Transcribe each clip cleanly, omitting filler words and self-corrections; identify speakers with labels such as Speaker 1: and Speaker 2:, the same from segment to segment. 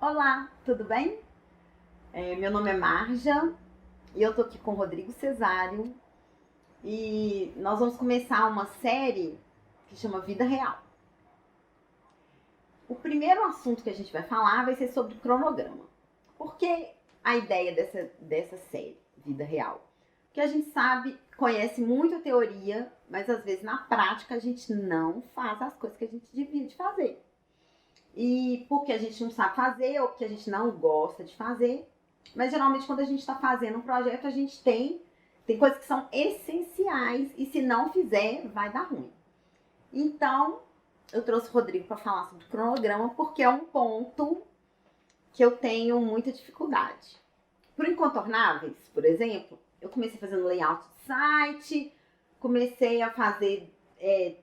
Speaker 1: Olá, tudo bem? Meu nome é Marja e eu tô aqui com o Rodrigo Cesário e nós vamos começar uma série que chama Vida Real. O primeiro assunto que a gente vai falar vai ser sobre cronograma. Por que a ideia dessa série, Vida Real? Porque a gente sabe, conhece muito a teoria, mas às vezes na prática a gente não faz as coisas que a gente devia de fazer. E porque a gente não sabe fazer ou porque a gente não gosta de fazer. Mas geralmente quando a gente está fazendo um projeto, a gente tem coisas que são essenciais e se não fizer, vai dar ruim. Então, eu trouxe o Rodrigo para falar sobre cronograma porque é um ponto que eu tenho muita dificuldade. Por incontornáveis, por exemplo, eu comecei fazendo layout de site, comecei a fazer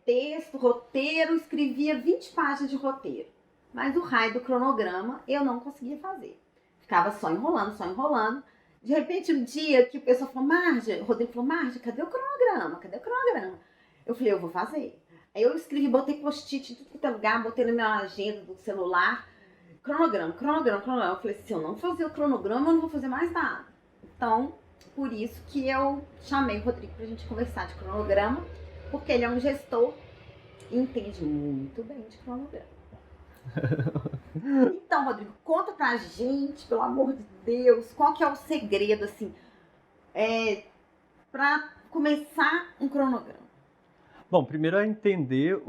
Speaker 1: texto, roteiro, escrevia 20 páginas de roteiro. Mas o raio do cronograma eu não conseguia fazer. Ficava só enrolando, só enrolando. De repente, um dia que o pessoal falou, Marja, o Rodrigo falou, Marja, cadê o cronograma? Cadê o cronograma? Eu falei, eu vou fazer. Aí eu escrevi, botei post-it em tudo quanto é lugar, botei na minha agenda do celular. Cronograma, cronograma, cronograma. Eu falei, se eu não fazer o cronograma, eu não vou fazer mais nada. Então, por isso que eu chamei o Rodrigo pra gente conversar de cronograma, porque ele é um gestor e entende muito bem de cronograma. Então, Rodrigo, conta pra gente, pelo amor de Deus, qual que é o segredo, assim, pra começar um cronograma?
Speaker 2: Bom, primeiro é entender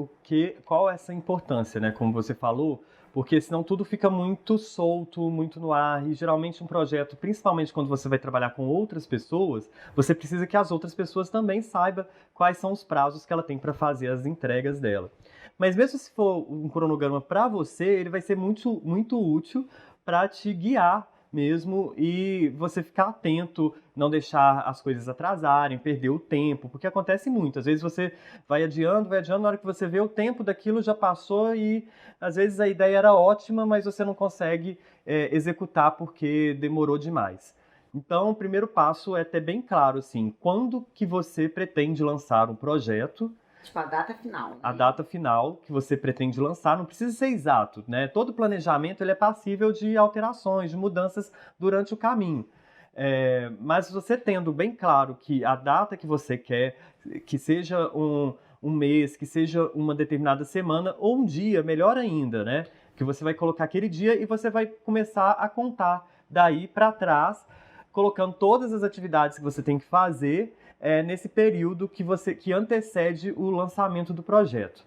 Speaker 2: qual é essa importância, né? Como você falou, porque senão tudo fica muito solto, muito no ar. E geralmente um projeto, principalmente quando você vai trabalhar com outras pessoas, você precisa que as outras pessoas também saibam quais são os prazos que ela tem para fazer as entregas dela. Mas mesmo se for um cronograma para você, ele vai ser muito, muito útil para te guiar mesmo e você ficar atento, não deixar as coisas atrasarem, perder o tempo, porque acontece muito. Às vezes você vai adiando, na hora que você vê o tempo daquilo já passou e às vezes a ideia era ótima, mas você não consegue executar porque demorou demais. Então, o primeiro passo é ter bem claro, assim, quando que você pretende lançar um projeto.
Speaker 1: Tipo, a data final, né?
Speaker 2: A data final que você pretende lançar não precisa ser exato, né? Todo planejamento ele é passível de alterações, de mudanças durante o caminho. Mas você tendo bem claro que a data que você quer, que seja um mês, que seja uma determinada semana ou um dia, melhor ainda, né? Que você vai colocar aquele dia e você vai começar a contar daí para trás, colocando todas as atividades que você tem que fazer nesse período que antecede o lançamento do projeto.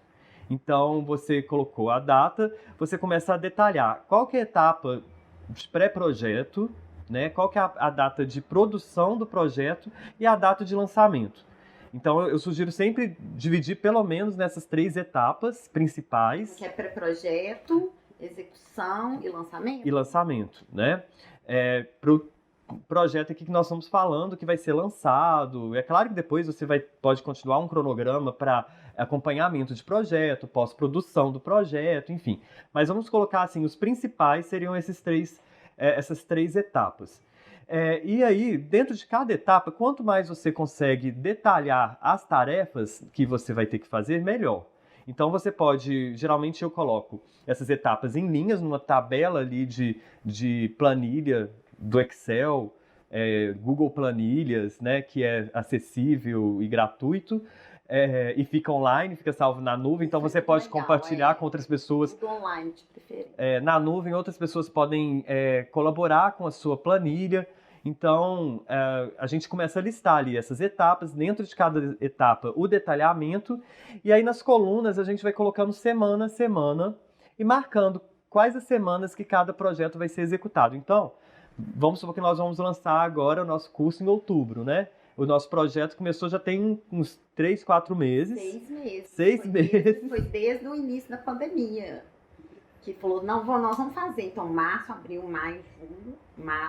Speaker 2: Então, você colocou a data, você começa a detalhar qual que é a etapa de pré-projeto, né? Qual que é a data de produção do projeto e a data de lançamento. Então, eu sugiro sempre dividir pelo menos nessas 3 etapas principais.
Speaker 1: Que é pré-projeto, execução e lançamento?
Speaker 2: E lançamento, né? Pro projeto aqui que nós estamos falando, que vai ser lançado. É claro que depois você pode continuar um cronograma para acompanhamento de projeto, pós-produção do projeto, enfim. Mas vamos colocar assim, os principais seriam essas três etapas. E aí, dentro de cada etapa, quanto mais você consegue detalhar as tarefas que você vai ter que fazer, melhor. Então você pode, geralmente eu coloco essas etapas em linhas, numa tabela ali de planilha do Excel, Google Planilhas, né, que é acessível e gratuito, e fica online, fica salvo na nuvem, então você pode
Speaker 1: legal,
Speaker 2: compartilhar com outras pessoas.
Speaker 1: Tudo online, de preferência.
Speaker 2: Na nuvem, outras pessoas podem colaborar com a sua planilha. Então, a gente começa a listar ali essas etapas, dentro de cada etapa o detalhamento, e aí nas colunas a gente vai colocando semana a semana e marcando quais as semanas que cada projeto vai ser executado. Então, vamos supor que nós vamos lançar agora o nosso curso em outubro, né? O nosso projeto começou já tem uns 3, 4 meses.
Speaker 1: 6 meses.
Speaker 2: 6 meses.
Speaker 1: Foi desde o início da pandemia. Que falou, não, nós vamos fazer. Então, março, abril, maio, junho.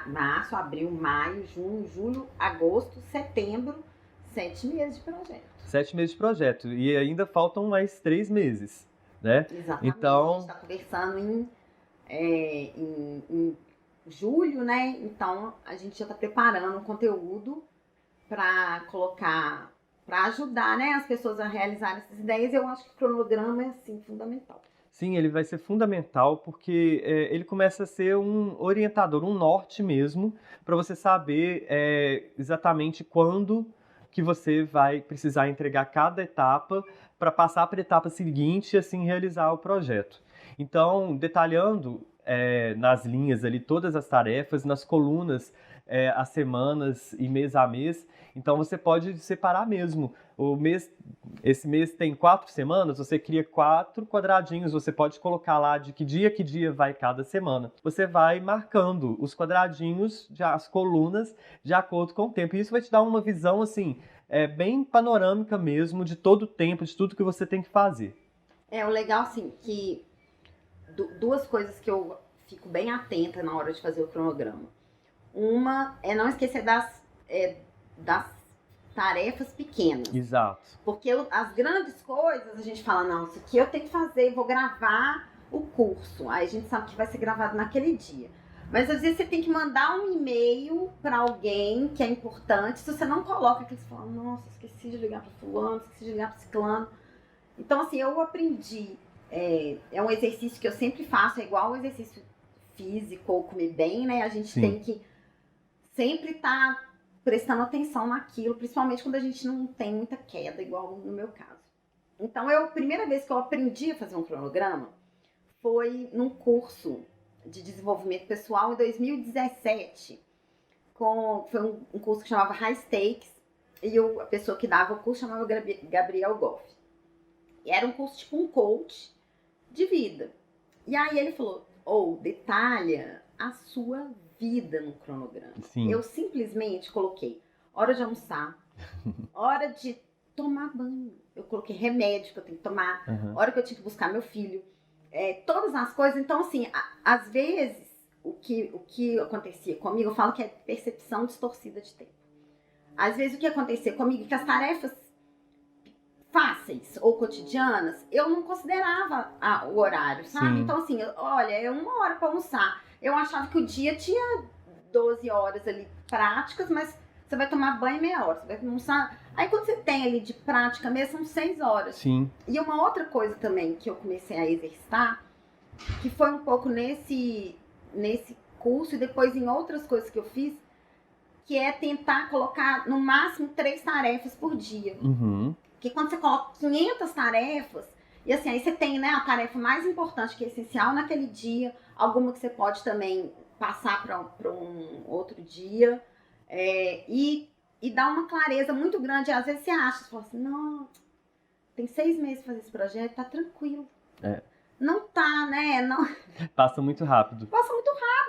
Speaker 1: Março, abril, maio, junho, julho, agosto, setembro. 7 meses de projeto.
Speaker 2: 7 meses de projeto. E ainda faltam mais 3 meses, né?
Speaker 1: Exatamente.
Speaker 2: Então,
Speaker 1: a gente está conversando em julho, né? Então, a gente já está preparando um conteúdo para colocar, para ajudar, né, as pessoas a realizarem essas ideias. Eu acho que o cronograma é, assim, fundamental.
Speaker 2: Sim, ele vai ser fundamental porque ele começa a ser um orientador, um norte mesmo, para você saber exatamente quando que você vai precisar entregar cada etapa para passar para a etapa seguinte e assim realizar o projeto. Então, detalhando nas linhas ali todas as tarefas, nas colunas, as semanas e mês a mês, então você pode separar mesmo. Esse mês tem 4 semanas, você cria 4 quadradinhos, você pode colocar lá de que dia vai cada semana. Você vai marcando os quadradinhos, as colunas, de acordo com o tempo. E isso vai te dar uma visão, assim, bem panorâmica mesmo de todo o tempo, de tudo que você tem que fazer.
Speaker 1: O legal, assim, que duas coisas que eu fico bem atenta na hora de fazer o cronograma. Uma é não esquecer das tarefas pequenas.
Speaker 2: Exato.
Speaker 1: Porque as grandes coisas, a gente fala, não, isso aqui eu tenho que fazer, vou gravar o curso. Aí a gente sabe que vai ser gravado naquele dia. Mas às vezes você tem que mandar um e-mail para alguém que é importante. Se você não coloca aquilo, você fala, nossa, esqueci de ligar para fulano, esqueci de ligar para ciclano. Então, assim, eu aprendi. É um exercício que eu sempre faço, é igual um exercício físico ou comer bem, né? A gente
Speaker 2: Sim.
Speaker 1: tem que sempre estar prestando atenção naquilo, principalmente quando a gente não tem muita queda, igual no meu caso. Então, a primeira vez que eu aprendi a fazer um cronograma foi num curso de desenvolvimento pessoal em 2017. Foi um curso que chamava High Stakes, e a pessoa que dava o curso chamava Gabriel Goff. E era um curso tipo um coach de vida. E aí ele falou, detalha a sua vida no cronograma.
Speaker 2: Sim.
Speaker 1: Eu simplesmente coloquei hora de almoçar, hora de tomar banho. Eu coloquei remédio que eu tenho que tomar, hora que eu tinha que buscar meu filho. Todas as coisas. Então, assim, às vezes, o que acontecia comigo, eu falo que é percepção distorcida de tempo. Às vezes, o que acontecia comigo é que as tarefas fáceis ou cotidianas, eu não considerava o horário, sabe?
Speaker 2: Sim.
Speaker 1: Então, assim, olha, é 1 hora para almoçar. Eu achava que o dia tinha 12 horas ali práticas, mas você vai tomar banho em meia hora, você vai almoçar. Aí quando você tem ali de prática mesmo, são 6 horas.
Speaker 2: Sim.
Speaker 1: E uma outra coisa também que eu comecei a exercitar, que foi um pouco nesse curso e depois em outras coisas que eu fiz, que é tentar colocar no máximo 3 tarefas por dia. Porque quando você coloca 500 tarefas, e assim, aí você tem, né, a tarefa mais importante, que é essencial naquele dia, alguma que você pode também passar para um outro dia, e dá uma clareza muito grande. Às vezes você acha, você fala assim, não, tem 6 meses pra fazer esse projeto, tá tranquilo. Não tá, né? Não...
Speaker 2: Passa muito rápido.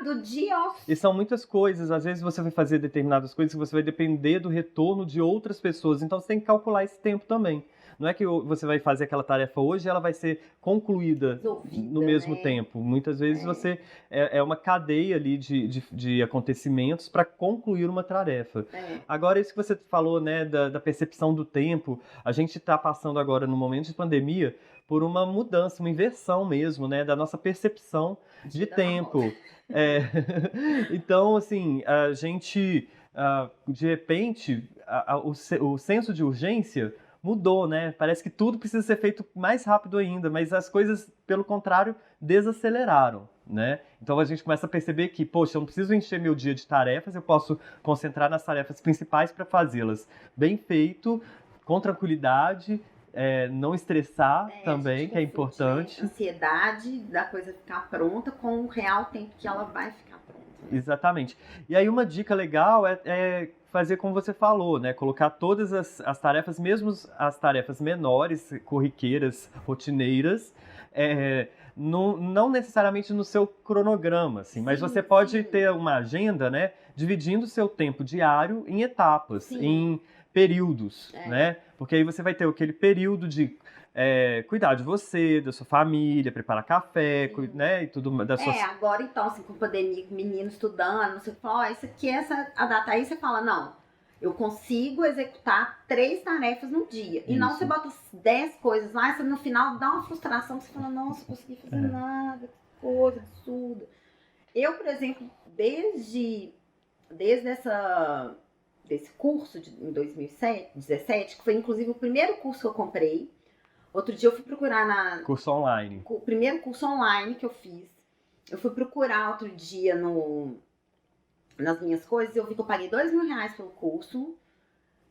Speaker 1: O dia, ó.
Speaker 2: E são muitas coisas. Às vezes você vai fazer determinadas coisas que você vai depender do retorno de outras pessoas. Então você tem que calcular esse tempo também. Não é que você vai fazer aquela tarefa hoje e ela vai ser concluída no mesmo tempo. Muitas vezes você é uma cadeia ali de acontecimentos para concluir uma tarefa. Agora, isso que você falou, né, da percepção do tempo, a gente está passando agora, no momento de pandemia, por uma mudança, uma inversão mesmo, né, da nossa percepção de tempo. Então, assim, a gente, de repente, o senso de urgência mudou, né? Parece que tudo precisa ser feito mais rápido ainda, mas as coisas, pelo contrário, desaceleraram, né? Então a gente começa a perceber que, poxa, eu não preciso encher meu dia de tarefas, eu posso concentrar nas tarefas principais para fazê-las bem feito, com tranquilidade, não estressar também, que é importante.
Speaker 1: Ansiedade da coisa ficar pronta com o real tempo que ela vai ficar pronta.
Speaker 2: Exatamente. E aí uma dica legal é fazer como você falou, né? Colocar todas as tarefas, mesmo as tarefas menores, corriqueiras, rotineiras, não necessariamente no seu cronograma, assim, mas você pode ter uma agenda, né? Dividindo o seu tempo diário em etapas, em períodos, né? Porque aí você vai ter aquele período de cuidar de você, da sua família, preparar café, né? E tudo da sua...
Speaker 1: agora então, assim, com pandemia, com menino estudando, você fala, isso aqui, a data. Aí você fala, não, eu consigo executar 3 tarefas no dia.
Speaker 2: Isso.
Speaker 1: E não você bota 10 coisas lá, você no final dá uma frustração, você fala, nossa, não consegui fazer nada, que coisa absurda. Eu, por exemplo, desde desse curso em 2017, que foi inclusive o primeiro curso que eu comprei, Outro dia eu fui procurar
Speaker 2: Curso online.
Speaker 1: o primeiro curso online que eu fiz. Eu fui procurar outro dia nas minhas coisas, eu vi que eu paguei R$2.000 pelo curso,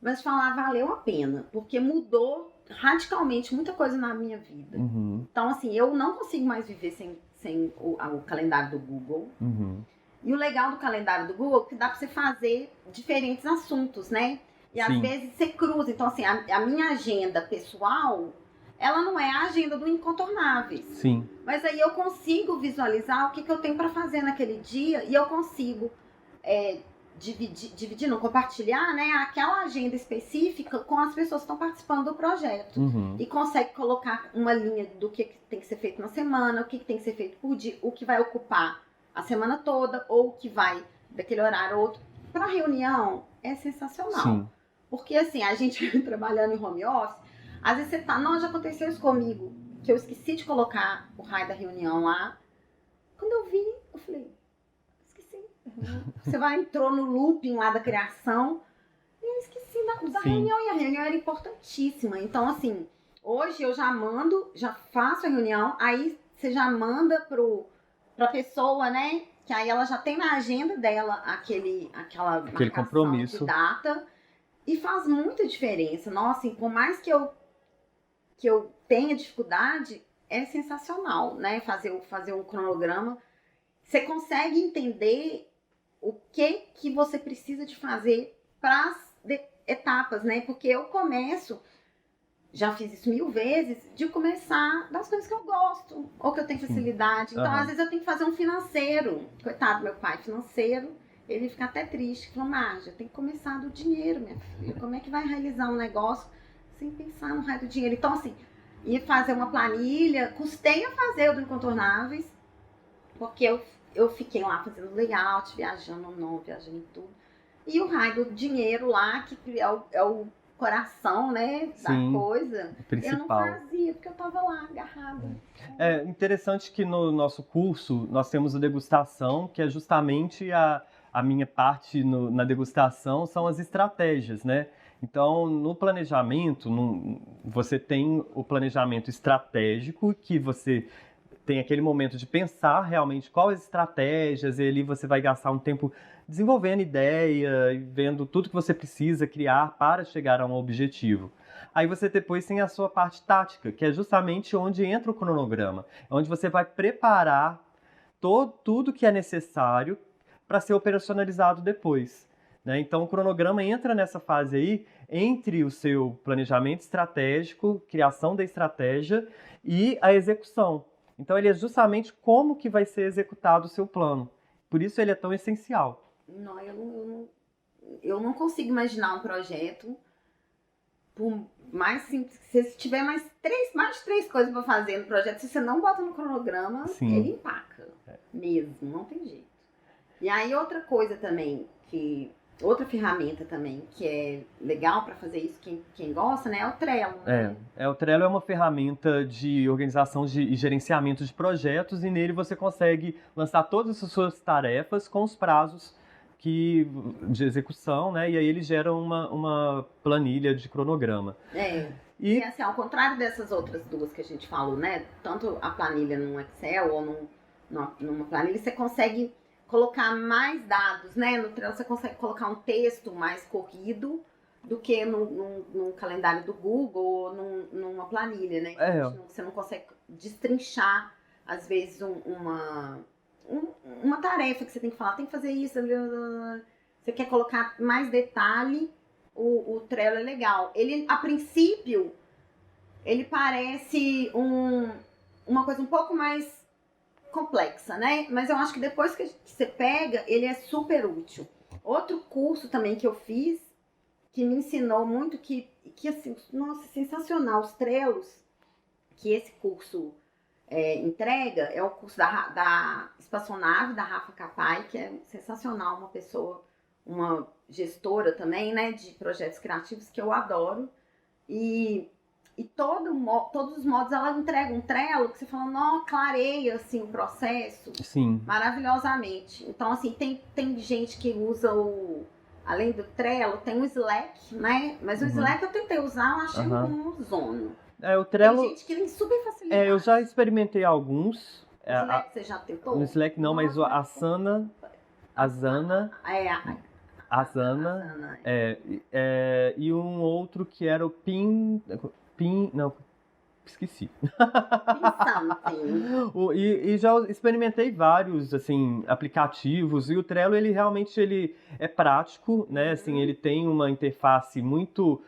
Speaker 1: mas falar valeu a pena, porque mudou radicalmente muita coisa na minha vida.
Speaker 2: Uhum.
Speaker 1: Então, assim, eu não consigo mais viver sem o calendário do Google.
Speaker 2: Uhum.
Speaker 1: E o legal do calendário do Google é que dá pra você fazer diferentes assuntos, né? E às
Speaker 2: Sim.
Speaker 1: vezes você cruza. Então, assim, a minha agenda pessoal, ela não é a agenda do Incontornáveis.
Speaker 2: Sim.
Speaker 1: Mas aí eu consigo visualizar o que eu tenho pra fazer naquele dia e eu consigo dividir, não, compartilhar, né, aquela agenda específica com as pessoas que estão participando do projeto.
Speaker 2: Uhum.
Speaker 1: E consegue colocar uma linha do que tem que ser feito na semana, o que tem que ser feito por dia, o que vai ocupar a semana toda ou o que vai daquele horário ou outro. Para reunião é sensacional.
Speaker 2: Sim.
Speaker 1: Porque assim, a gente trabalhando em home office, às vezes você tá, não, já aconteceu isso comigo, que eu esqueci de colocar o raio da reunião lá. Quando eu vi, eu falei, esqueci. Você entrou no looping lá da criação e eu esqueci da reunião, e a reunião era importantíssima. Então, assim, hoje eu já faço a reunião, aí você já manda pra pessoa, né? Que aí ela já tem na agenda dela aquela
Speaker 2: compromisso
Speaker 1: de data e faz muita diferença. Nossa, e por mais que eu tenha dificuldade, é sensacional, né? Fazer um cronograma. Você consegue entender o que você precisa de fazer para as etapas, né? Porque eu já fiz isso 1000 vezes, de começar das coisas que eu gosto, ou que eu tenho facilidade. Então, às vezes eu tenho que fazer um financeiro. Coitado, meu pai financeiro, ele fica até triste. Falou, Márcia, tem que começar do dinheiro, minha filha. Como é que vai realizar um negócio sem pensar no raio do dinheiro? Então, assim, ia fazer uma planilha, custei a fazer o do Incontornáveis, porque eu fiquei lá fazendo layout, viajando em tudo. E o raio do dinheiro lá, que é o coração, né, da coisa,
Speaker 2: principal.
Speaker 1: Eu não fazia, porque eu tava lá, agarrada.
Speaker 2: É interessante que no nosso curso nós temos a degustação, que é justamente a minha parte na degustação, são as estratégias, né? Então, no planejamento, você tem o planejamento estratégico, que você tem aquele momento de pensar realmente quais as estratégias, e ali você vai gastar um tempo desenvolvendo ideia e vendo tudo que você precisa criar para chegar a um objetivo. Aí você depois tem a sua parte tática, que é justamente onde entra o cronograma, onde você vai preparar tudo que é necessário para ser operacionalizado depois, né? Então o cronograma entra nessa fase aí, entre o seu planejamento estratégico, criação da estratégia e a execução. Então ele é justamente como que vai ser executado o seu plano. Por isso ele é tão essencial.
Speaker 1: Não, eu não consigo imaginar um projeto, por mais simples que se tiver mais de três coisas para fazer no projeto, se você não bota no cronograma, ele empaca. Mesmo, não tem jeito. E aí outra coisa também, outra ferramenta também que é legal para fazer isso, quem gosta, né, é o Trello. Né?
Speaker 2: O Trello é uma ferramenta de organização e gerenciamento de projetos, e nele você consegue lançar todas as suas tarefas com os prazos de execução, né? E aí ele gera uma planilha de cronograma.
Speaker 1: E assim, ao contrário dessas outras duas que a gente falou, né? Tanto a planilha no Excel ou numa planilha, você consegue colocar mais dados, né? No Trello você consegue colocar um texto mais corrido do que num calendário do Google ou numa planilha, né? Você não consegue destrinchar, às vezes, uma tarefa que você tem que falar, tem que fazer isso, você quer colocar mais detalhe, o Trello é legal. Ele, a princípio, ele parece uma coisa um pouco mais complexa, né? Mas eu acho que depois que você pega, ele é super útil. Outro curso também que eu fiz, que me ensinou muito, que assim, nossa, sensacional, os Trellos, que esse curso entrega, é o curso da Espaçonave, da Rafa Capai, que é sensacional, uma pessoa, uma gestora também, né, de projetos criativos, que eu adoro. E todos os modos ela entrega um Trello que você fala, não, clareia assim, o processo maravilhosamente. Então, assim, tem gente que usa além do Trello, tem o Slack, né? Mas o Slack eu tentei usar, eu achei um zono.
Speaker 2: O Trello,
Speaker 1: Tem gente que tem super facilidade.
Speaker 2: eu já experimentei alguns.
Speaker 1: O Slack você já tentou?
Speaker 2: No Slack não, mas a Asana,
Speaker 1: Asana.
Speaker 2: E um outro que era o não, esqueci. E já experimentei vários, assim, aplicativos, e o Trello, ele realmente é prático, né, assim, ele tem uma interface muito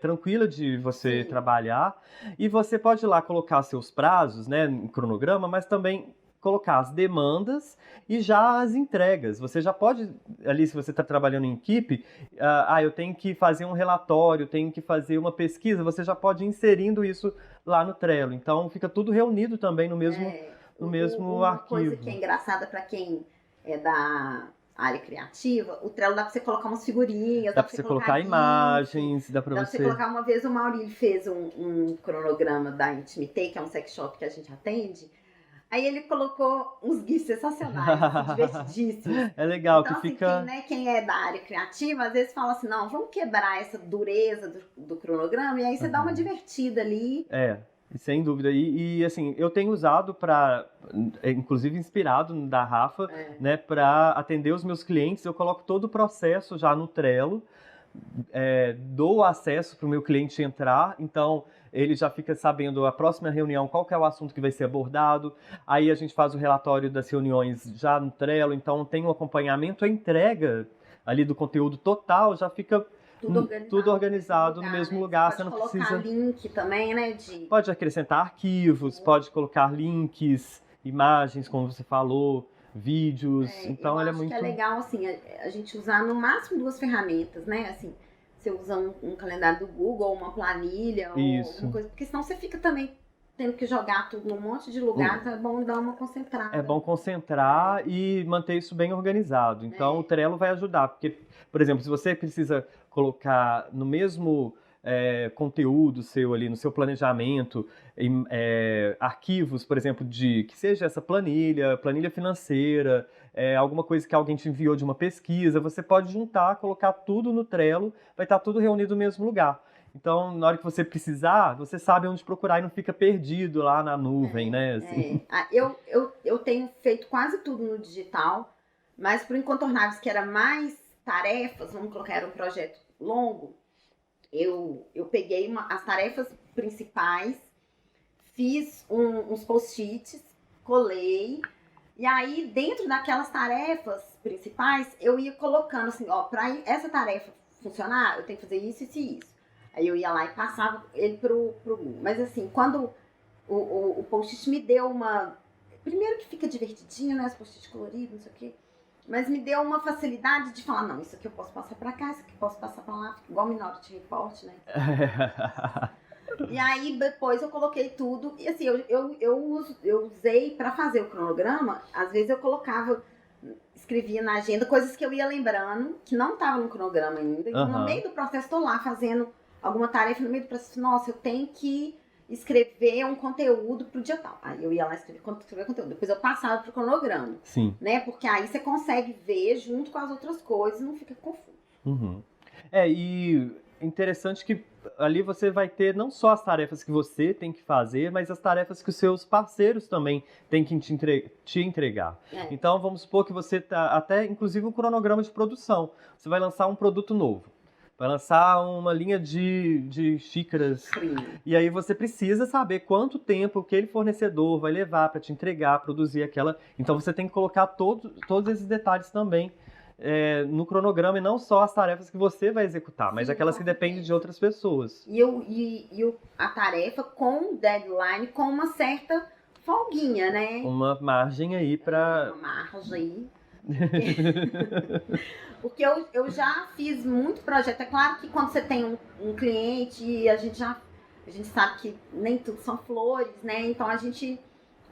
Speaker 2: tranquila de você trabalhar, e você pode lá colocar seus prazos, né, em cronograma, mas também colocar as demandas e já as entregas. Você já pode, ali, se você está trabalhando em equipe, eu tenho que fazer um relatório, tenho que fazer uma pesquisa, você já pode ir inserindo isso lá no Trello. Então, fica tudo reunido também no mesmo
Speaker 1: uma
Speaker 2: arquivo.
Speaker 1: Coisa que é engraçada para quem é da área criativa, o Trello dá para você colocar umas figurinhas,
Speaker 2: dá para você colocar imagens, dá para você
Speaker 1: colocar. Uma vez o Maurílio fez um cronograma da Intimité, que é um sex shop que a gente atende. Aí ele colocou uns GIFs sensacionais, assim, divertidíssimos.
Speaker 2: É legal,
Speaker 1: então,
Speaker 2: que
Speaker 1: assim,
Speaker 2: fica...
Speaker 1: quem é da área criativa, às vezes fala assim, não, vamos quebrar essa dureza do cronograma, e aí você dá uma divertida ali.
Speaker 2: Sem dúvida. E assim, eu tenho usado inclusive inspirado da Rafa, né, para atender os meus clientes, eu coloco todo o processo já no Trello, dou acesso para o meu cliente entrar, então ele já fica sabendo a próxima reunião, qual que é o assunto que vai ser abordado, aí a gente faz o relatório das reuniões já no Trello, então tem um acompanhamento, a entrega ali do conteúdo total já fica tudo organizado no mesmo lugar. Você não precisa
Speaker 1: colocar link também, né?
Speaker 2: Pode acrescentar arquivos, pode colocar links, imagens, como você falou, vídeos, então ele é muito...
Speaker 1: que é legal, assim, a gente usar no máximo 2 ferramentas, né? Assim, você usa um calendário do Google, uma planilha, ou alguma coisa, porque senão você fica também tendo que jogar tudo num monte de lugares, é bom dar uma concentrada.
Speaker 2: É bom concentrar e manter isso bem organizado. Então o Trello vai ajudar, porque, por exemplo, se você precisa colocar no mesmo conteúdo seu ali, no seu planejamento, arquivos, por exemplo, que seja essa planilha financeira, alguma coisa que alguém te enviou de uma pesquisa, você pode juntar, colocar tudo no Trello, vai estar tudo reunido no mesmo lugar. Então, na hora que você precisar, você sabe onde procurar e não fica perdido lá na nuvem, né? Assim.
Speaker 1: Eu tenho feito quase tudo no digital, mas por Incontornáveis, que era mais tarefas, vamos colocar, era um projeto longo, eu peguei as tarefas principais, fiz uns post-its, colei, e aí dentro daquelas tarefas principais, eu ia colocando assim, para essa tarefa funcionar, eu tenho que fazer isso, isso e isso. Aí eu ia lá e passava ele pro Google. Mas assim, quando o post-it me deu uma... Primeiro que fica divertidinho, né? Os post-it coloridos, não sei o quê. Mas me deu uma facilidade de falar, não, isso aqui eu posso passar pra cá, isso aqui eu posso passar pra lá. Igual Minority Report, né? E aí depois eu coloquei tudo. E assim, eu usei pra fazer o cronograma. Às vezes eu escrevia na agenda coisas que eu ia lembrando, que não estavam no cronograma ainda. Então no meio do processo tô lá fazendo alguma tarefa, no meio do processo, nossa, eu tenho que escrever um conteúdo pro dia tal. Aí eu ia lá escrever conteúdo. Depois eu passava pro cronograma.
Speaker 2: Sim.
Speaker 1: Né? Porque aí você consegue ver junto com as outras coisas e não fica confuso.
Speaker 2: Uhum. E interessante que ali você vai ter não só as tarefas que você tem que fazer, mas as tarefas que os seus parceiros também têm que te entregar. Então, vamos supor que você tá até, inclusive, um cronograma de produção. Você vai lançar um produto novo. Vai lançar uma linha de xícaras.
Speaker 1: Sim.
Speaker 2: E aí você precisa saber quanto tempo aquele fornecedor vai levar para te entregar, produzir aquela... Então você tem que colocar todos esses detalhes também no cronograma, e não só as tarefas que você vai executar, mas aquelas que dependem de outras pessoas.
Speaker 1: E a tarefa com deadline, com uma certa folguinha, né?
Speaker 2: Uma margem aí para...
Speaker 1: Uma margem. Porque eu já fiz muito projeto. É claro que quando você tem um cliente, a gente sabe que nem tudo são flores, né? Então a gente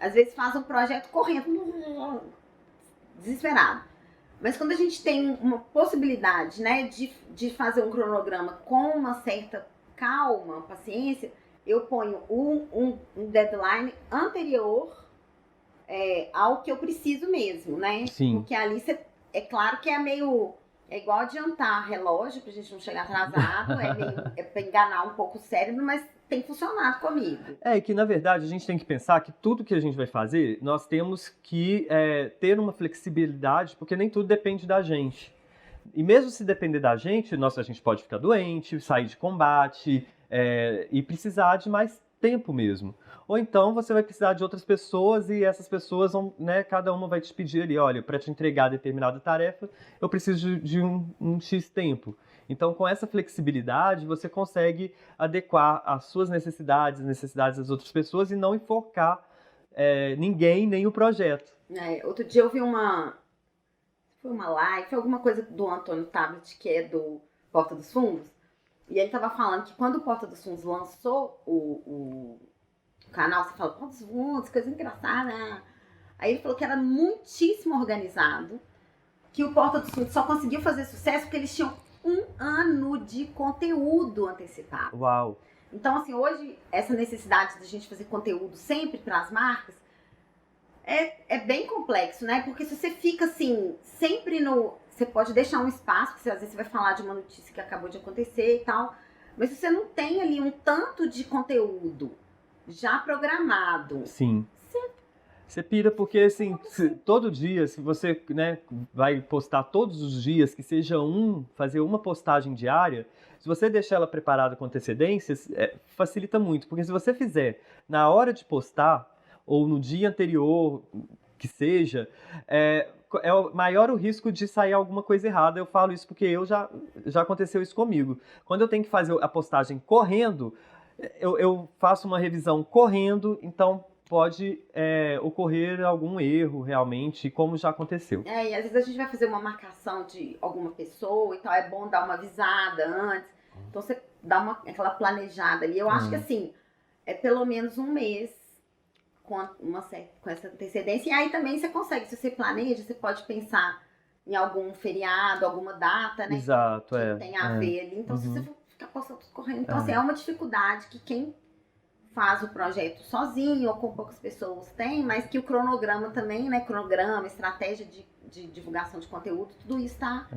Speaker 1: às vezes faz um projeto correndo, desesperado. Mas quando a gente tem uma possibilidade, né, de fazer um cronograma com uma certa calma, paciência, eu ponho um deadline anterior ao que eu preciso mesmo, né?
Speaker 2: Sim.
Speaker 1: Porque ali é claro que é igual adiantar relógio pra gente não chegar atrasado, é pra enganar um pouco o cérebro, mas tem funcionado comigo.
Speaker 2: É que, na verdade, a gente tem que pensar que tudo que a gente vai fazer, nós temos que ter uma flexibilidade, porque nem tudo depende da gente. E mesmo se depender da gente, a gente pode ficar doente, sair de combate e precisar de mais tempo mesmo. Ou então você vai precisar de outras pessoas e essas pessoas vão, né, cada uma vai te pedir ali, olha, para te entregar determinada tarefa, eu preciso de um X tempo. Então, com essa flexibilidade, você consegue adequar as suas necessidades, as necessidades das outras pessoas e não enforcar ninguém nem o projeto.
Speaker 1: Outro dia eu vi foi uma live, foi alguma coisa do Antônio Tablet, que é do Porta dos Fundos, e ele tava falando que quando o Porta dos Fundos lançou o canal, você fala, Porta dos Fundos, coisa engraçada. Aí ele falou que era muitíssimo organizado, que o Porta dos Fundos só conseguiu fazer sucesso porque eles tinham 1 ano de conteúdo antecipado.
Speaker 2: Uau!
Speaker 1: Então, assim, hoje, essa necessidade de a gente fazer conteúdo sempre para as marcas é bem complexo, né? Porque se você fica, assim, sempre Você pode deixar um espaço, porque às vezes você vai falar de uma notícia que acabou de acontecer e tal, mas se você não tem ali um tanto de conteúdo já programado...
Speaker 2: Sim. Você pira porque, assim, todo dia, se você, né, vai postar todos os dias, que seja fazer uma postagem diária, se você deixar ela preparada com antecedência, facilita muito. Porque se você fizer na hora de postar, ou no dia anterior, que seja, maior o risco de sair alguma coisa errada. Eu falo isso porque já aconteceu isso comigo. Quando eu tenho que fazer a postagem correndo, eu faço uma revisão correndo, então pode ocorrer algum erro realmente, como já aconteceu.
Speaker 1: E às vezes a gente vai fazer uma marcação de alguma pessoa e tal, é bom dar uma avisada antes. Então você dá aquela planejada ali. Eu acho que assim, é pelo menos 1 mês com essa antecedência. E aí também você consegue, se você planeja, você pode pensar em algum feriado, alguma data, né?
Speaker 2: Exato,
Speaker 1: que tem a ver ali. Então se você for ficar postando tudo correndo. Então assim, é uma dificuldade que quem faz o projeto sozinho ou com poucas pessoas tem, mas que o cronograma também, né? Cronograma, estratégia de divulgação de conteúdo, tudo isso tá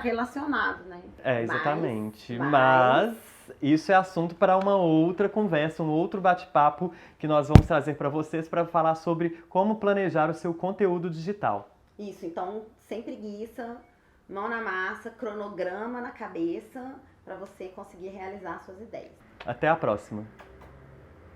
Speaker 1: relacionado, né?
Speaker 2: Exatamente. Mas isso é assunto para uma outra conversa, um outro bate-papo que nós vamos trazer para vocês para falar sobre como planejar o seu conteúdo digital.
Speaker 1: Isso, então, sem preguiça, mão na massa, cronograma na cabeça, para você conseguir realizar suas ideias.
Speaker 2: Até a próxima.